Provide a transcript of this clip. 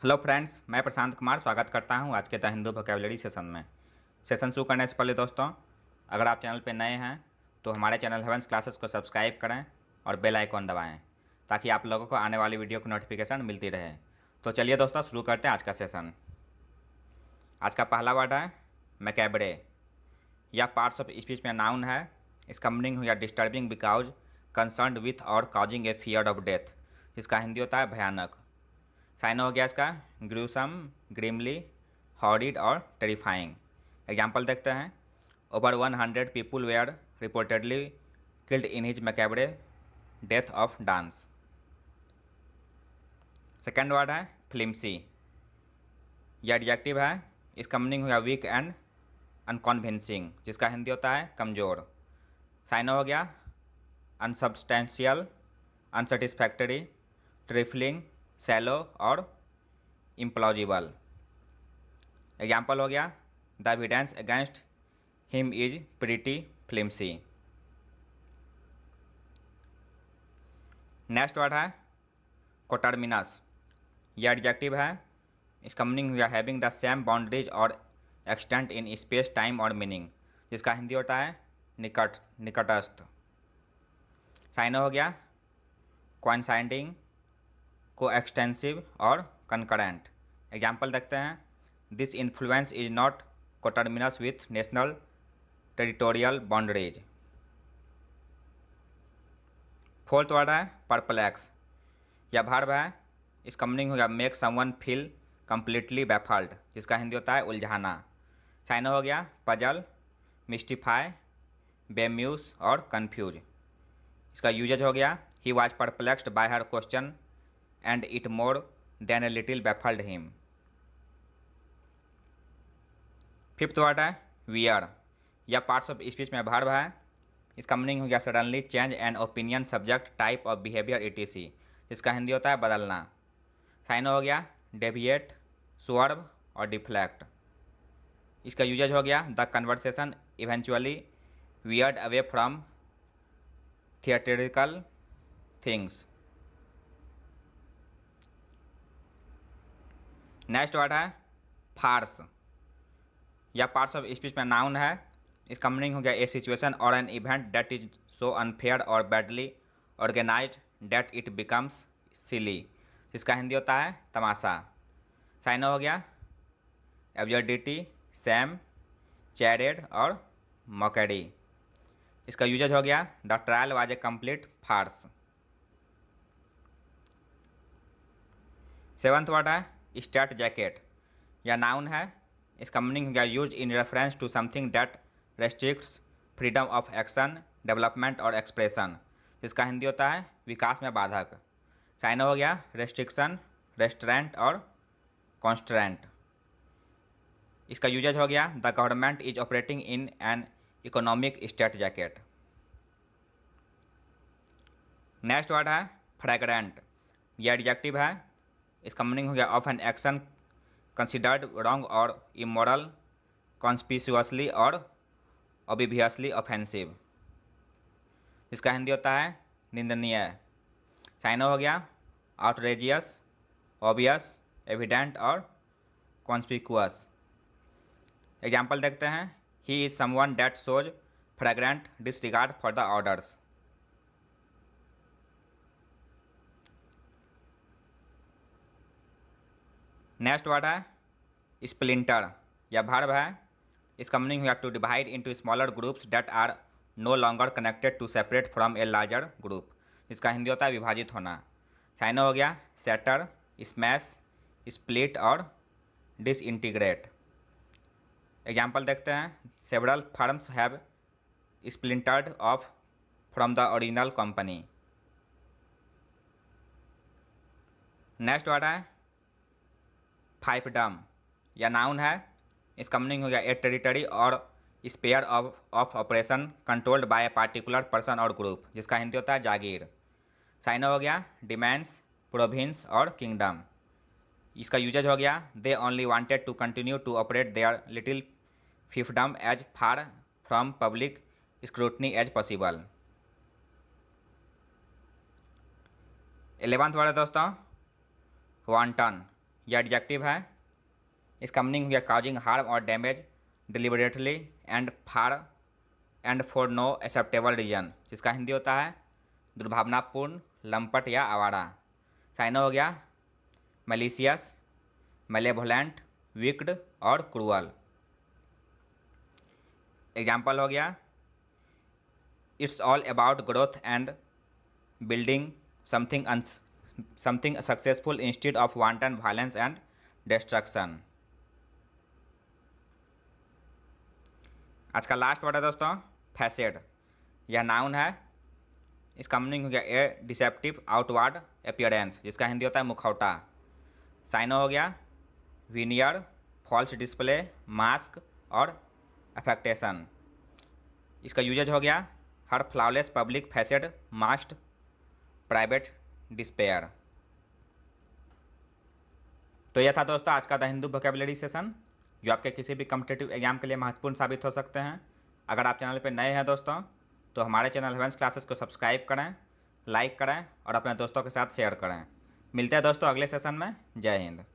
Hello friends, मैं प्रशांत कुमार स्वागत करता हूं आज के द हिंदू वोकेबलरी सेशन में। सेशन शुरू करने से पहले दोस्तों, अगर आप चैनल पर नए हैं तो हमारे चैनल हेवेंस क्लासेस को सब्सक्राइब करें और बेल आइकॉन दबाएं ताकि आप लोगों को आने वाली वीडियो की नोटिफिकेशन मिलती रहे। तो चलिए दोस्तों, शुरू करते हैं आज का सेशन। आज का पहला वर्ड है मैकेब्रे। यह पार्ट्स ऑफ स्पीच में नाउन है। इसका मीनिंग या डिस्टर्बिंग बिकॉज कंसर्न विथ और causing a fear of death, जिसका हिंदी होता है भयानक। साइन हो गया इसका ग्रूसम, ग्रिमली, हॉरिड और टेरिफाइंग। एग्जाम्पल देखते हैं। Over 100 people were reportedly killed in his macabre death of dance. Second word है फ्लिम्सी। यह एडजेक्टिव है। इसका मीनिंग हुआ वीक एंड अनकन्विंसिंग, जिसका हिंदी होता है कमज़ोर। साइन हो गया अनसब्सटेंशियल, अनसेटिस्फैक्टरी, ट्रिफलिंग, सैलो और इम्प्लॉजिबल। एग्जाम्पल हो गया the evidence against him is pretty फ्लिम्सी। Next word है कोटर्मिनस। यह एडजेक्टिव है। इसका मीनिंग हुआ हैविंग द सेम बाउंड्रीज और एक्सटेंट इन स्पेस टाइम और मीनिंग, जिसका हिंदी होता है निकटस्थ। साइन हो गया कोइंसाइडिंग, को एक्सटेंसिव और कंकरेंट। एग्जाम्पल देखते हैं। This influence is not coterminous with national territorial boundaries. Fourth word है परप्लेक्स। यह वर्ब है। इसका मीनिंग होगा make someone feel completely baffled, जिसका हिंदी होता है उलझाना। साइन हो गया पजल, मिस्टिफाई, बेम्यूज और कन्फ्यूज। इसका यूजेज हो गया he was perplexed bye her question and it more than a little baffled him. Fifth word है वियर। यह पार्ट्स ऑफ स्पीच में वर्ब है। इसका मीनिंग हो गया suddenly change an opinion, subject, type of behaviour etc, जिसका हिंदी होता है बदलना। साइन हो गया डेविएट, स्वर्व और डिफ्लेक्ट। इसका यूजेज हो गया the conversation eventually weird away from theatrical things. Next word है फार्स। यह पार्ट्स ऑफ स्पीच में नाउन है। इसका मीनिंग हो गया ए सिचुएशन और an event that is so unfair और badly organised that it becomes silly, जिसका हिंदी होता है तमाशा। साइन हो गया एब्सर्डिटी, सैम, चैरेड और मॉकेडी। इसका यूजेज हो गया the trial was a complete farce. Seventh word है स्ट्रेट जैकेट। यह नाउन है। इसका मीनिंग हो गया use in reference to something that restricts freedom of action, development और एक्सप्रेशन, जिसका हिंदी होता है विकास में बाधक। साइन हो गया रेस्ट्रिक्शन, रेस्ट्रेंट और कॉन्स्ट्रेंट। इसका यूजेज हो गया the government is operating in an economic straight jacket. Next word है फ्रैग्रेंट। यह एडजेक्टिव है। इसका मीनिंग हो गया of an action considered wrong और इमोरल, कॉन्स्पिशियसली और ऑब्वियसली ऑफेंसिव, इसका हिंदी होता है निंदनीय। साइन हो गया आउटरेजियस, ऑब्वियस, एविडेंट और कॉन्स्पिकुअस। एग्जाम्पल देखते हैं। He is someone that shows fragrant disregard for the orders. Next word है स्प्लिंटर। यह वर्ब है। इसका मीनिंग हुआ to divide into smaller groups that are no longer connected to separate from a larger group, जिसका हिंदी होता है विभाजित होना। चाइना हो गया सेटर, स्मैश, स्प्लिट और डिसइंटीग्रेट। एग्जाम्पल देखते हैं। Several firms have splintered of from the original company. Next word है फाइफडम। यह नाउन है। इसका मीनिंग हो गया ए टेरिटरी और sphere of operation controlled by a particular person और ग्रुप, जिसका हिंदी होता है जागीर। साइनो हो गया डिमेंस, प्रोविंस और किंगडम। इसका यूजेज हो गया they only wanted to continue to operate their little fiefdom as far from public scrutiny as possible. 11th word है दोस्तों वांटन। यह एडजेक्टिव है। इसका मीनिंग हो गया काउजिंग हार्म और damage deliberately and for no acceptable reason, जिसका हिंदी होता है दुर्भावनापूर्ण, लंपट या आवारा। साइनो हो गया मैलिशियस, मेलेवोलेंट, विक्ड और क्रूअल। एग्जाम्पल हो गया it's all about growth and building something successful instead of wanton violence and destruction. आज का लास्ट वर्ड है दोस्तों फैसेड। यह नाउन है। इसका मीनिंग हो गया ए डिसेप्टिव आउटवर्ड अपीयरेंस, जिसका हिंदी होता है मुखौटा। साइनो हो गया विनियर, फॉल्स डिस्प्ले, मास्क और अफेक्टेशन। इसका यूजेज हो गया हर फ्लॉलेस पब्लिक फैसेड मास्ट प्राइवेट डिस्पेयर। तो यह था दोस्तों आज का द हिंदू वोकैबुलरी सेशन, जो आपके किसी भी कॉम्पिटिटिव एग्जाम के लिए महत्वपूर्ण साबित हो सकते हैं। अगर आप चैनल पर नए हैं दोस्तों तो हमारे चैनल हेवेंस क्लासेस को सब्सक्राइब करें, लाइक करें और अपने दोस्तों के साथ शेयर करें। मिलते हैं दोस्तों अगले सेशन में। जय हिंद।